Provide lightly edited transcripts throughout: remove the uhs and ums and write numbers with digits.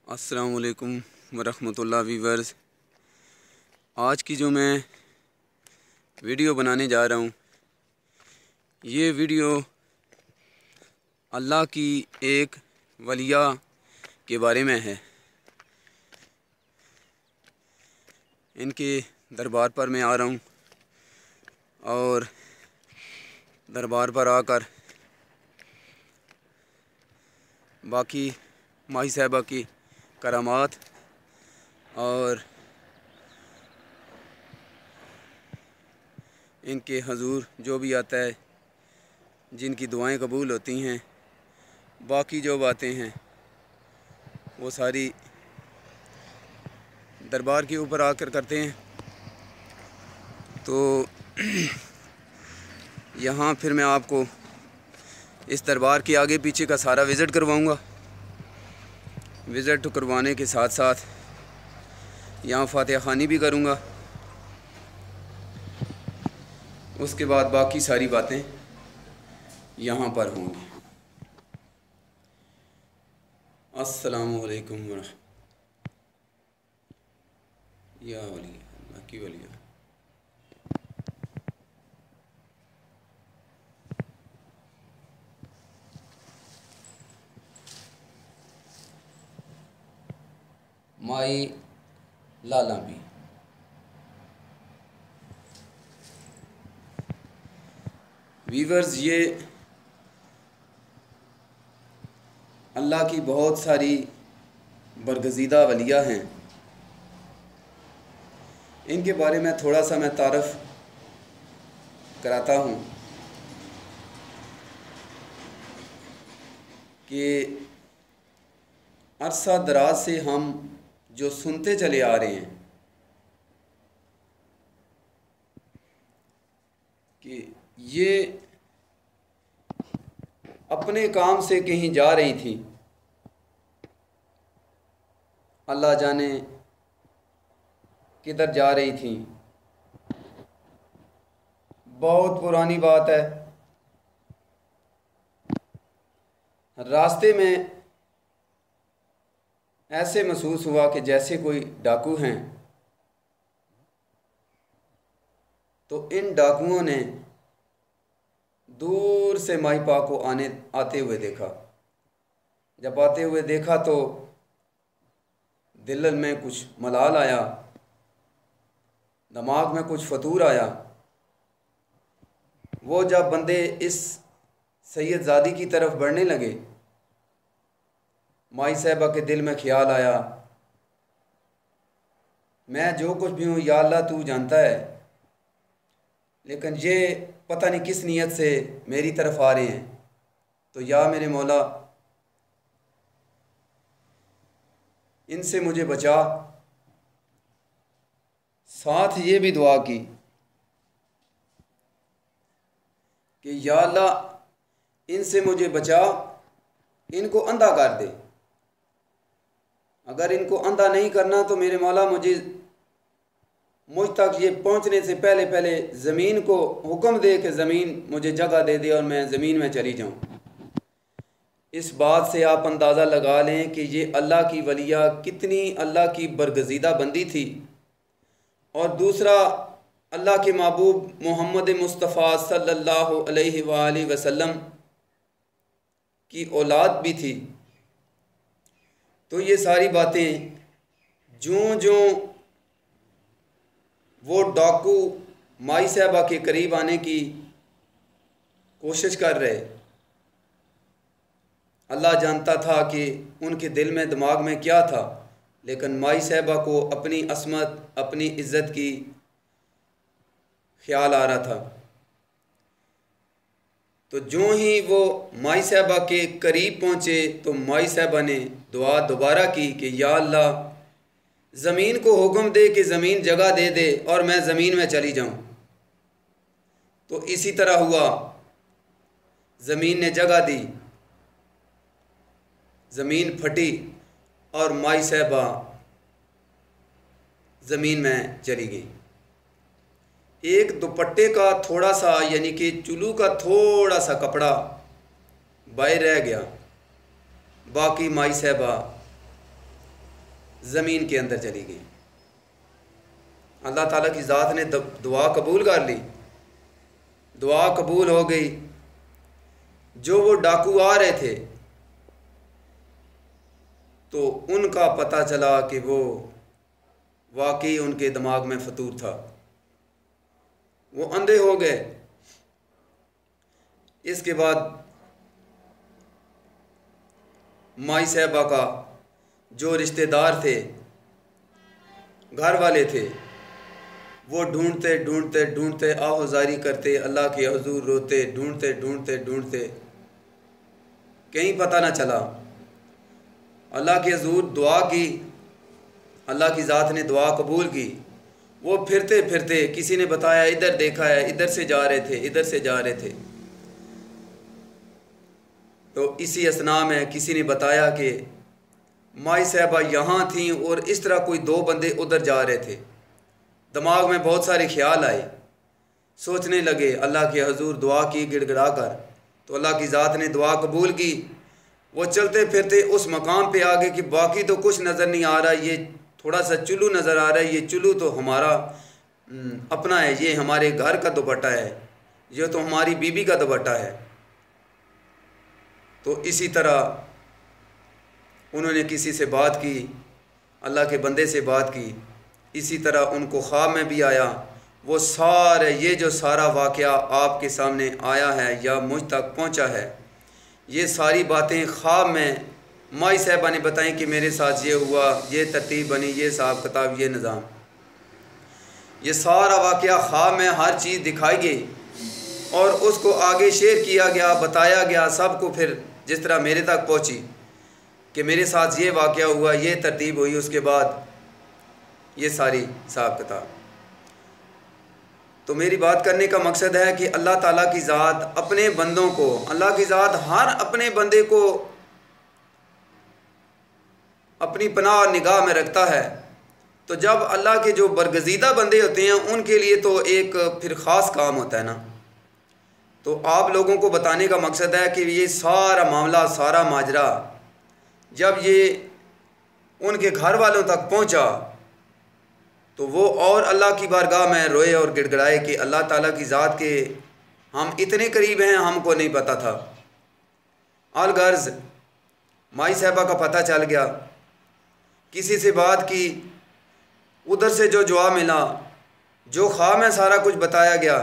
अस्सलाम वालेकुम वरहमतुल्लाह वीवर्स। आज की जो मैं वीडियो बनाने जा रहा हूँ, ये वीडियो अल्लाह की एक वलिया के बारे में है। इनके दरबार पर मैं आ रहा हूँ और दरबार पर आकर बाकी माही साहिबा की करामात और इनके हजूर जो भी आता है, जिनकी दुआएं कबूल होती हैं, बाकी जो बातें हैं वो सारी दरबार के ऊपर आकर करते हैं। तो यहाँ फिर मैं आपको इस दरबार के आगे पीछे का सारा विज़िट करवाऊँगा। विज़िट करवाने के साथ साथ यहाँ फातिहा ख़ानी भी करूँगा। उसके बाद बाकी सारी बातें यहाँ पर होंगी। अस्सलामु अलैकुम या वली अल्लाह की वलिया। माई लाला भी वीवर्स, ये अल्लाह की बहुत सारी बरगज़ीदा वलिया हैं। इनके बारे में थोड़ा सा मैं तारफ़ कराता हूँ कि अरसा दराज से हम जो सुनते चले आ रहे हैं कि ये अपने काम से कहीं जा रही थी, अल्लाह जाने किधर जा रही थी। बहुत पुरानी बात है। रास्ते में ऐसे महसूस हुआ कि जैसे कोई डाकू हैं। तो इन डाकुओं ने दूर से माई पाक को आते हुए देखा। जब आते हुए देखा तो दिल में कुछ मलाल आया, दिमाग में कुछ फतूर आया। वो जब बंदे इस सैयदजादी की तरफ बढ़ने लगे, माई साहिबा के दिल में ख्याल आया, मैं जो कुछ भी हूँ या अल्लाह तू जानता है, लेकिन ये पता नहीं किस नीयत से मेरी तरफ आ रहे हैं। तो या मेरे मौला, इनसे मुझे बचा। साथ ये भी दुआ की कि या अल्लाह इनसे मुझे बचा, इनको अंधा कर दे। अगर इनको अंधा नहीं करना तो मेरे मौला मुझ तक ये पहुंचने से पहले पहले ज़मीन को हुक्म दे कि ज़मीन मुझे जगह दे दे और मैं ज़मीन में चली जाऊं। इस बात से आप अंदाज़ा लगा लें कि ये अल्लाह की वलिया कितनी अल्लाह की बरगज़ीदा बंदी थी। और दूसरा, अल्लाह के महबूब मोहम्मद मुस्तफ़ा सल्लल्लाहु अलैहि वसल्लम की औलाद भी थी। तो ये सारी बातें जो जो वो डाकू माई साहिबा के करीब आने की कोशिश कर रहे, अल्लाह जानता था कि उनके दिल में दिमाग में क्या था। लेकिन माई साहिबा को अपनी असमत, अपनी इज़्ज़त की ख्याल आ रहा था। तो जो ही वो माई साहिबा के करीब पहुँचे तो माई साहिबा ने दुआ दोबारा की कि या अल्लाह ज़मीन को हुक्म दे कि ज़मीन जगह दे दे और मैं ज़मीन में चली जाऊं। तो इसी तरह हुआ, ज़मीन ने जगह दी, ज़मीन फटी और माई साहिबा ज़मीन में चली गई। एक दुपट्टे का थोड़ा सा, यानी कि चुल्लू का थोड़ा सा कपड़ा बाहर रह गया, बाकी माई साहिबा ज़मीन के अंदर चली गई। अल्लाह ताला की ज़ात ने दुआ कबूल कर ली, दुआ कबूल हो गई। जो वो डाकू आ रहे थे तो उनका पता चला कि वो वाकई उनके दिमाग में फतूर था, वो अंधे हो गए। इसके बाद माई साहबा का जो रिश्तेदार थे, घर वाले थे, वो ढूंढते ढूंढते ढूंढते आहुजारी करते, अल्लाह के हुजूर रोते, ढूंढते ढूंढते ढूंढते, कहीं पता ना चला। अल्लाह के हुजूर दुआ की, अल्लाह की ज़ात ने दुआ कबूल की। वो फिरते फिरते, किसी ने बताया इधर देखा है, इधर से जा रहे थे, इधर से जा रहे थे। तो इसी असना में किसी ने बताया कि माई साहबा यहाँ थीं और इस तरह कोई दो बंदे उधर जा रहे थे। दिमाग में बहुत सारे ख्याल आए, सोचने लगे, अल्लाह के हुजूर दुआ की गिड़गिड़ा कर, तो अल्लाह की ज़ात ने दुआ कबूल की। वो चलते फिरते उस मकाम पे आ गए कि बाकी तो कुछ नज़र नहीं आ रहा, ये थोड़ा सा चुल्लू नज़र आ रहा है, ये चुल्लू तो हमारा अपना है, ये हमारे घर का दुपट्टा है, ये तो हमारी बीबी का दुपट्टा है। तो इसी तरह उन्होंने किसी से बात की, अल्लाह के बंदे से बात की। इसी तरह उनको ख्वाब में भी आया। वो सारे, ये जो सारा वाक़या आपके सामने आया है या मुझ तक पहुंचा है, ये सारी बातें ख्वाब में माई साहबा ने बताई कि मेरे साथ ये हुआ, ये तरतीब बनी, ये हिसाब किताब, ये निज़ाम, ये सारा वाक़या ख्वाब में हर चीज़ दिखाई गई और उसको आगे शेयर किया गया, बताया गया सबको। फिर जिस तरह मेरे तक पहुंची कि मेरे साथ ये वाक़या हुआ, ये तरतीब हुई, उसके बाद ये सारी हिसाब किताब। तो मेरी बात करने का मकसद है कि अल्लाह ताला की ज़ात अपने बंदों को, अल्लाह की ज़ात हर अपने बंदे को अपनी पनाह और निगाह में रखता है। तो जब अल्लाह के जो बरगज़ीदा बंदे होते हैं उनके लिए तो एक फिर ख़ास काम होता है ना। तो आप लोगों को बताने का मकसद है कि ये सारा मामला, सारा माजरा जब ये उनके घर वालों तक पहुंचा तो वो और अल्लाह की बारगाह में रोए और गिड़गिड़ाए कि अल्लाह ताला की ज़ात के हम इतने करीब हैं, हमको नहीं पता था। अलगर्ज़ माई साहबा का पता चल गया, किसी से बात की, उधर से जो जवाब मिला, जो ख्वाब में सारा कुछ बताया गया,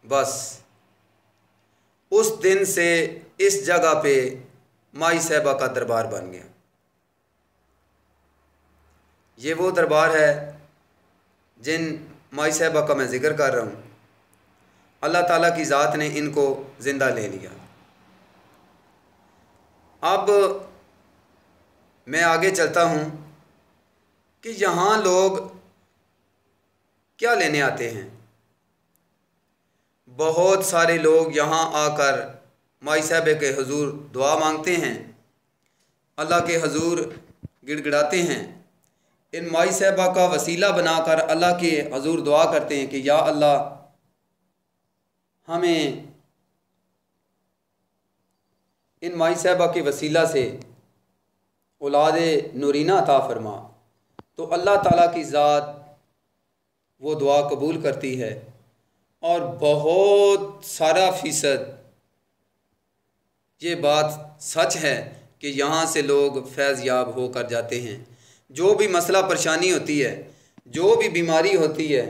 बस उस दिन से इस जगह पे माई साहबा का दरबार बन गया। ये वो दरबार है जिन माई साहबा का मैं ज़िक्र कर रहा हूँ। अल्लाह ताला की ज़ात ने इनको ज़िंदा ले लिया। अब मैं आगे चलता हूँ कि यहाँ लोग क्या लेने आते हैं। बहुत सारे लोग यहाँ आकर माई साहबे के हुजूर दुआ मांगते हैं, अल्लाह के हुजूर गिड़गिड़ाते हैं। इन माई साहबा का वसीला बनाकर अल्लाह के हुजूर दुआ करते हैं कि या अल्लाह हमें इन माई साहबा के वसीला से औलाद नूरीना अता फरमा। तो अल्लाह ताला की ज़ात वो दुआ कबूल करती है और बहुत सारा फ़ीसद ये बात सच है कि यहाँ से लोग फैज़ याब होकर जाते हैं। जो भी मसला परेशानी होती है, जो भी बीमारी होती है,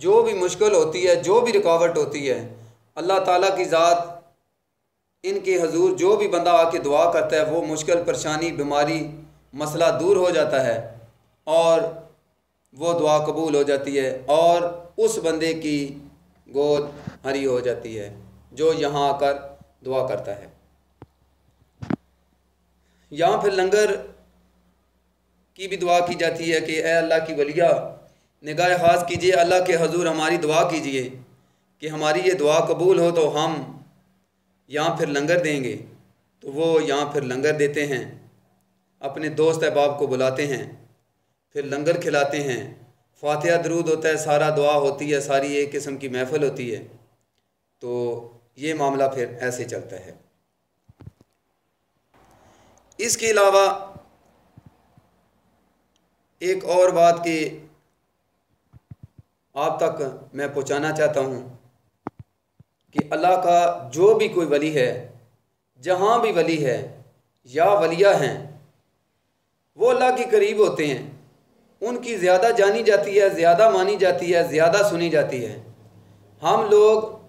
जो भी मुश्किल होती है, जो भी रुकावट होती है, अल्लाह ताला की ज़ात इनके हुजूर जो भी बंदा आके दुआ करता है वो मुश्किल परेशानी बीमारी मसला दूर हो जाता है और वो दुआ कबूल हो जाती है और उस बंदे की गोद हरी हो जाती है जो यहाँ आकर दुआ करता है। यहाँ फिर लंगर की भी दुआ की जाती है कि ए अल्लाह की वलिया निगाह ख़ास कीजिए, अल्लाह के हुजूर हमारी दुआ कीजिए कि हमारी ये दुआ कबूल हो तो हम यहाँ फिर लंगर देंगे। तो वो यहाँ फिर लंगर देते हैं, अपने दोस्त अहबाब को बुलाते हैं, फिर लंगर खिलाते हैं, फातिहा दरूद होता है, सारा दुआ होती है, सारी एक किस्म की महफ़िल होती है। तो ये मामला फिर ऐसे चलता है। इसके अलावा एक और बात की आप तक मैं पहुंचाना चाहता हूं कि अल्लाह का जो भी कोई वली है, जहां भी वली है या वलिया हैं, वो अल्लाह के करीब होते हैं। उनकी ज़्यादा जानी जाती है, ज़्यादा मानी जाती है, ज़्यादा सुनी जाती है। हम लोग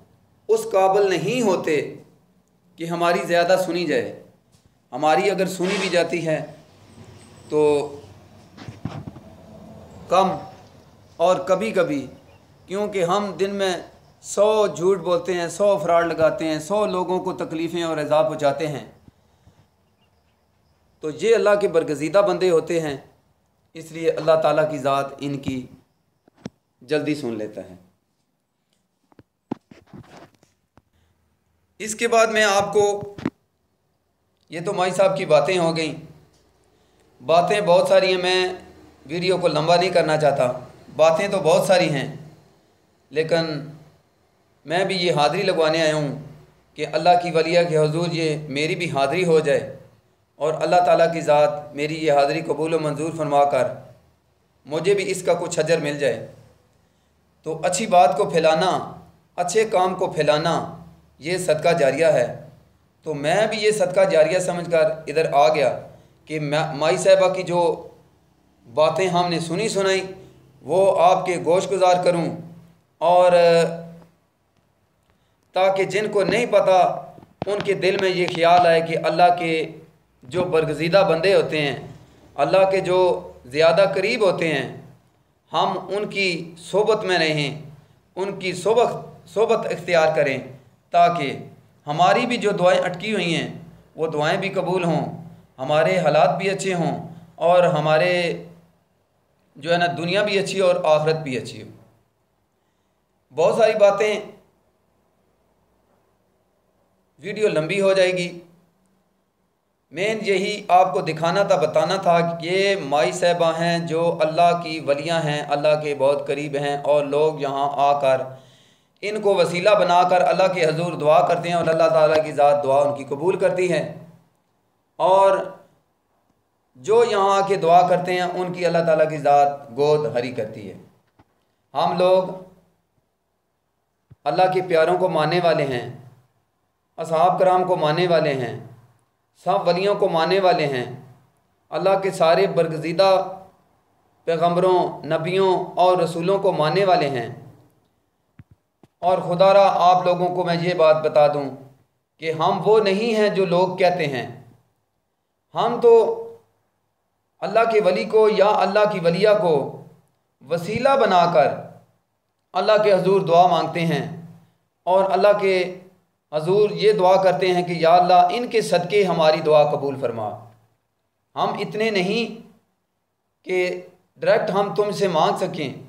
उस काबिल नहीं होते कि हमारी ज़्यादा सुनी जाए। हमारी अगर सुनी भी जाती है तो कम, और कभी कभी, क्योंकि हम दिन में 100 झूठ बोलते हैं, 100 फ्रॉड लगाते हैं, 100 लोगों को तकलीफ़ें और अज़ाब पहुँचाते हैं। तो ये अल्लाह के बरगज़ीदा बंदे होते हैं, इसलिए अल्लाह ताला की ज़ात इनकी जल्दी सुन लेता है। इसके बाद मैं आपको, ये तो माई साहब की बातें हो गई, बातें बहुत सारी हैं, मैं वीडियो को लंबा नहीं करना चाहता। बातें तो बहुत सारी हैं, लेकिन मैं भी ये हाज़िरी लगवाने आया हूँ कि अल्लाह की वलिया के हुजूर ये मेरी भी हाज़िरी हो जाए और अल्लाह ताला की ज़ात मेरी ये हाज़िरी कबूल व मंजूर फरमा कर मुझे भी इसका कुछ अजर मिल जाए। तो अच्छी बात को फैलाना, अच्छे काम को फैलाना, ये सदका जारिया है। तो मैं भी ये सदका जारिया समझकर इधर आ गया कि माई साहिबा की जो बातें हमने सुनी सुनाई वो आपके गोश गुजार करूँ, और ताकि जिनको नहीं पता उनके दिल में ये ख्याल आए कि अल्लाह के जो बरगज़ीदा बंदे होते हैं, अल्लाह के जो ज़्यादा करीब होते हैं, हम उनकी सोबत में रहें, उनकी सोबत इख्तियार करें, ताकि हमारी भी जो दुआएं अटकी हुई हैं वो दुआएं भी कबूल हों, हमारे हालात भी अच्छे हों, और हमारे जो है ना दुनिया भी अच्छी और आखिरत भी अच्छी हो। बहुत सारी बातें, वीडियो लंबी हो जाएगी। मेन यही आपको दिखाना था, बताना था कि ये माई साहिबा हैं जो अल्लाह की वलियां हैं, अल्लाह के बहुत करीब हैं, और लोग यहाँ आकर इनको वसीला बनाकर अल्लाह के हजूर दुआ करते हैं और अल्लाह ताला की ज़ात दुआ उनकी कबूल करती है, और जो यहाँ आके दुआ करते हैं उनकी अल्लाह ताला की ज़ात गोद हरी करती है। हम लोग अल्लाह के प्यारों को मानने वाले हैं, असहाब कराम को मानने वाले हैं, सब वलियों को मानने वाले हैं, अल्लाह के सारे बरगज़ीदा पैगम्बरों, नबियों और रसूलों को मानने वाले हैं। और खुदारा आप लोगों को मैं ये बात बता दूं कि हम वो नहीं हैं जो लोग कहते हैं। हम तो अल्लाह के वली को या अल्लाह की वलिया को वसीला बनाकर अल्लाह के हजूर दुआ मांगते हैं, और अल्लाह के हजूर ये दुआ करते हैं कि या अल्लाह इनके सदक़े हमारी दुआ कबूल फरमा। हम इतने नहीं कि डायरेक्ट हम तुमसे मांग सकें,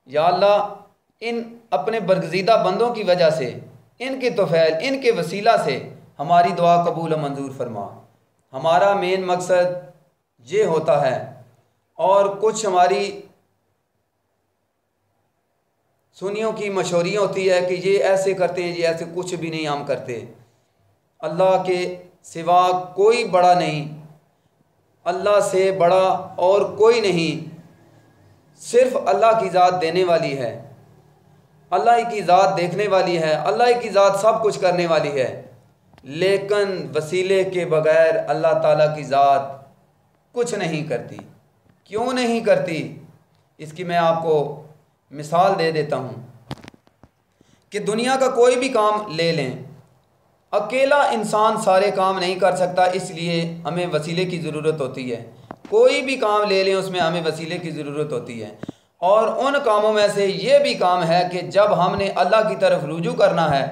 या अल्लाह इन अपने बरगज़ीदा बंदों की वजह से, इनके तोफ़ैल, इनके वसीला से हमारी दुआ कबूल व मंजूर फरमा। हमारा मेन मकसद ये होता है। और कुछ हमारी सुनियों की मशहूरियाँ होती है कि ये ऐसे करते हैं, ये ऐसे, कुछ भी नहीं हम करते। अल्लाह के सिवा कोई बड़ा नहीं, अल्लाह से बड़ा और कोई नहीं, सिर्फ अल्लाह की ज़ात देने वाली है, अल्लाह की ज़ात देखने वाली है, अल्लाह की ज़ात सब कुछ करने वाली है। लेकिन वसीले के बगैर अल्लाह ताला की ज़ात कुछ नहीं करती। क्यों नहीं करती, इसकी मैं आपको मिसाल दे देता हूँ कि दुनिया का कोई भी काम ले लें, अकेला इंसान सारे काम नहीं कर सकता, इसलिए हमें वसीले की ज़रूरत होती है। कोई भी काम ले लें उसमें हमें वसीले की ज़रूरत होती है। और उन कामों में से ये भी काम है कि जब हमने अल्लाह की तरफ रुजू करना है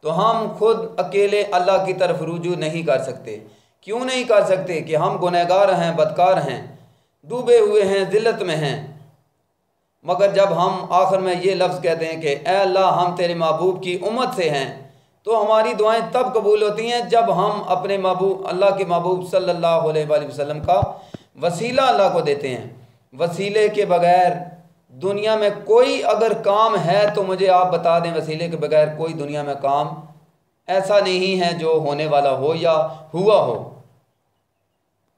तो हम खुद अकेले अल्लाह की तरफ रुजू नहीं कर सकते। क्यों नहीं कर सकते? कि हम गुनहगार हैं, बदकार हैं, डूबे हुए हैं, ज़िल्लत में हैं। मगर जब हम आखिर में ये लफ्ज़ कहते हैं कि ए अल्लाह हम तेरे महबूब की उम्मत से हैं, तो हमारी दुआएं तब कबूल होती हैं जब हम अपने महबूब, अल्लाह के महबूब सल्लल्लाहु अलैहि वसल्लम का वसीला अल्लाह को देते हैं। वसीले के बगैर दुनिया में कोई अगर काम है तो मुझे आप बता दें, वसीले के बगैर कोई दुनिया में काम ऐसा नहीं है जो होने वाला हो या हुआ हो।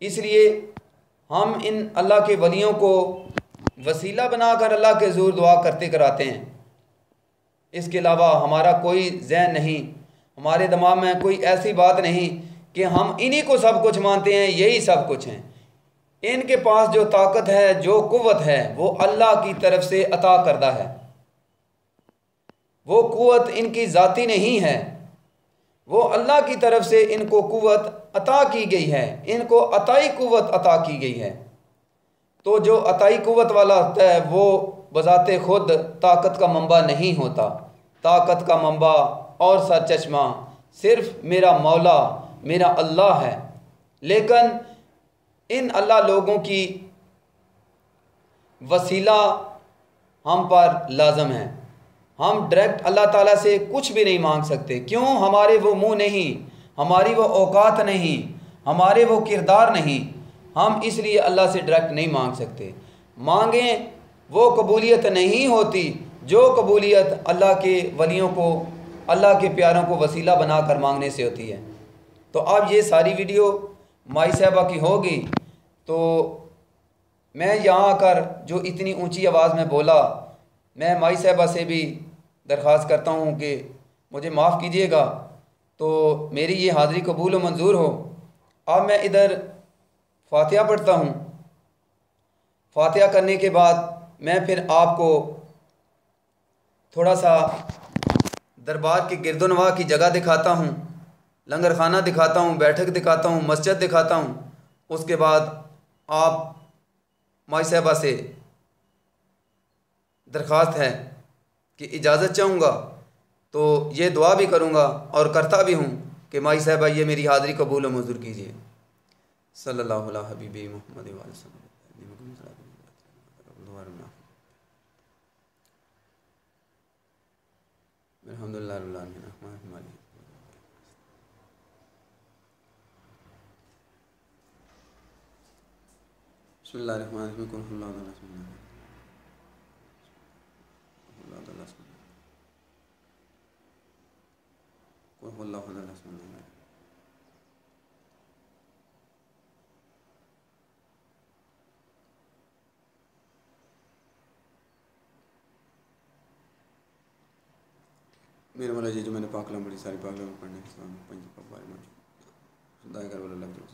इसलिए हम इन अल्लाह के वलियों को वसीला बनाकर अल्लाह के ज़ूर दुआ करते कराते हैं। इसके अलावा हमारा कोई ज़हन नहीं, हमारे दिमाग में कोई ऐसी बात नहीं कि हम इन्हीं को सब कुछ मानते हैं, यही सब कुछ हैं। इनके पास जो ताकत है, जो कुव्वत है, वो अल्लाह की तरफ से अता करदा है। वो कुव्वत इनकी ज़ाती नहीं है, वो अल्लाह की तरफ से इनको कुव्वत अता की गई है, इनको अताई कुव्वत अता की गई है। तो जो अताई कुव्वत वाला होता है वो बज़ाते खुद ताकत का मंबा नहीं होता। ताकत का मंबा और सरचश्मा सिर्फ मेरा मौला, मेरा अल्लाह है। लेकिन इन अल्लाह लोगों की वसीला हम पर लाजम है। हम डायरेक्ट अल्लाह ताला से कुछ भी नहीं मांग सकते। क्यों? हमारे वो मुंह नहीं, हमारी वो औकात नहीं, हमारे वो किरदार नहीं। हम इसलिए अल्लाह से डायरेक्ट नहीं मांग सकते। मांगें वो कबूलियत नहीं होती जो कबूलियत अल्लाह के वलियों को, अल्लाह के प्यारों को वसीला बनाकर मांगने से होती है। तो अब ये सारी वीडियो माई साहबा की होगी, तो मैं यहाँ आकर जो इतनी ऊंची आवाज़ में बोला, मैं माई साहबा से भी दरख्वास्त करता हूँ कि मुझे माफ़ कीजिएगा, तो मेरी ये हाज़िरी कबूल व मंजूर हो। अब मैं इधर फातिहा पढ़ता हूँ। फातिहा करने के बाद मैं फिर आपको थोड़ा सा दरबार की गिरदोनवा की जगह दिखाता हूँ, लंगर खाना दिखाता हूँ, बैठक दिखाता हूँ, मस्जिद दिखाता हूँ। उसके बाद आप माई साहबा से दरख्वास्त है कि इजाज़त चाहूँगा, तो ये दुआ भी करूँगा और करता भी हूँ कि माई साहबा ये मेरी हाज़िरी कबूल व मंजूर कीजिए। सल्लल्लाहु अलैहि हबीबी मुहम्मद व अलैहि अल्हम्दुलिल्लाह रब्बिल आलमीन। बिस्मिल्लाहिर्रहमानिर्रहीम। कुल हुवल्लाहु अहद। मेरे मौला जी जो मैंने पाकलाम बड़ी सारी पाकलाम पढ़ने के साथ कर वाला लग जाओ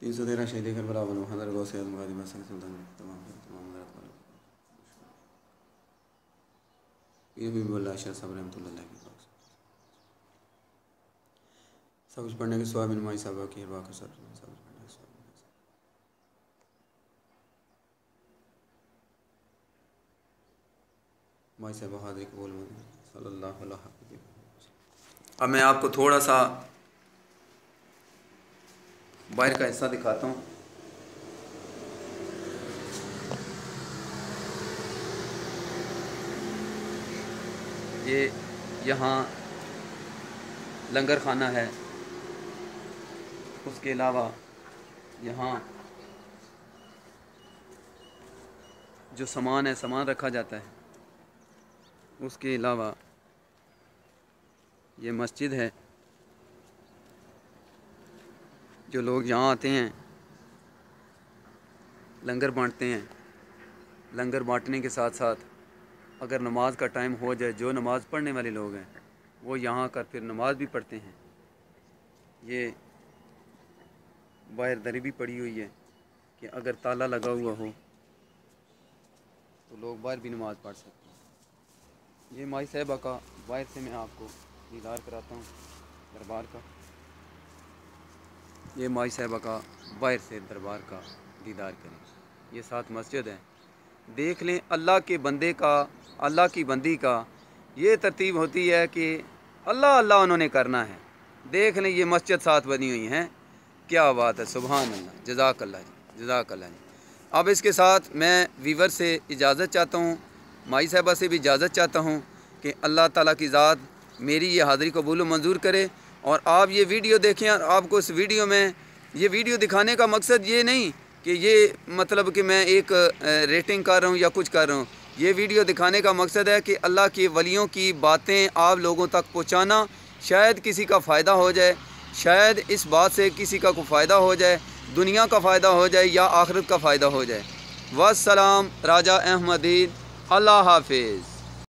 313 शहीद कर बराबर हज़र गौ से मुगादी मसन सुल्तान तमाम ये भी बोला शाह साहब रहमतुल्लाह की बात सब कुछ पढ़ने के स्वाब माई साहब की हरवा का सब माई साहब हाजिर कबूल सल्लल्लाहु अलैहि वसल्लम। अब मैं आपको थोड़ा सा बाहर का हिस्सा दिखाता हूँ। ये यहाँ लंगर खाना है, उसके अलावा यहाँ जो सामान है, सामान रखा जाता है। उसके अलावा ये मस्जिद है। जो लोग यहाँ आते हैं लंगर बांटते हैं। लंगर बांटने के साथ साथ अगर नमाज का टाइम हो जाए, जो नमाज़ पढ़ने वाले लोग हैं वो यहाँ आकर फिर नमाज भी पढ़ते हैं। ये बाहर दरी भी पड़ी हुई है कि अगर ताला लगा हुआ हो तो लोग बाहर भी नमाज़ पढ़ सकते हैं। ये माई साहबा का बाहर से मैं आपको दीदार कराता हूँ दरबार का। ये माई साहबा का बाहर से दरबार का दीदार करें। ये साथ मस्जिद है। देख लें अल्लाह के बंदे का, अल्लाह की बंदी का ये तरतीब होती है कि अल्लाह अल्लाह उन्होंने करना है। देख लें ये मस्जिद साथ बनी हुई हैं। क्या बात है, सुभान अल्लाह, जज़ाकल्लाह जी, जज़ाकल्लाह जी। अब इसके साथ मैं वीवर से इजाज़त चाहता हूँ, माई साहबा से भी इजाज़त चाहता हूँ कि अल्लाह ताला की ज़ात मेरी ये हाज़िरी कबूल व मंजूर करे। और आप ये वीडियो देखें और आपको इस वीडियो में ये वीडियो दिखाने का मकसद ये नहीं कि ये मतलब कि मैं एक रेटिंग कर रहा हूँ या कुछ कर रहा हूँ। ये वीडियो दिखाने का मकसद है कि अल्लाह के वलियों की बातें आप लोगों तक पहुँचाना। शायद किसी का फ़ायदा हो जाए, शायद इस बात से किसी का कोई फ़ायदा हो जाए दुनिया का फ़ायदा हो जाए या आखिरत का फ़ायदा हो जाए। वस्सलाम। राजा अहमदीन। अल्लाह हाफिज़।